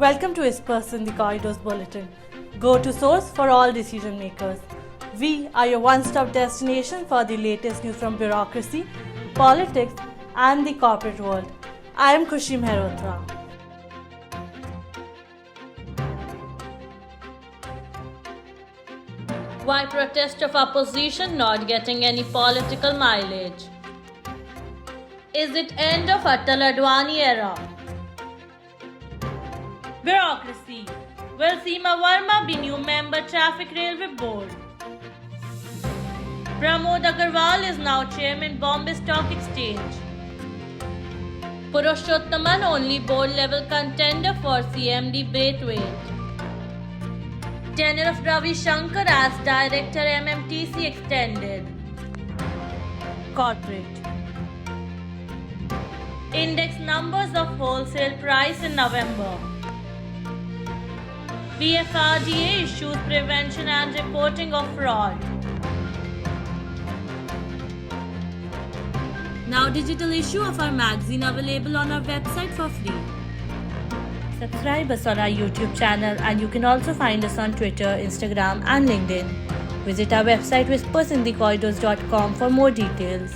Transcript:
Welcome to Whispers in the Corridors Bulletin, go-to source for all decision makers. We are your one-stop destination for the latest news from bureaucracy, politics and the corporate world. I am Khushi Mehrotra. Why protest of opposition not getting any political mileage? Is it end of Atal-Advani era? Bureaucracy. Will Seema Verma be new member Traffic Railway Board? Pramod Agarwal is now chairman Bombay Stock Exchange. Purushottaman only board level contender for CMD Braithwaite. Tenure of Ravi Shankar as director MMTC extended. Corporate. Index numbers of wholesale price in November. PFRDA issues prevention and reporting of fraud. Now digital issue of our magazine available on our website for free. Subscribe us on our YouTube channel and you can also find us on Twitter, Instagram and LinkedIn. Visit our website whispersinthecorridors.com for more details.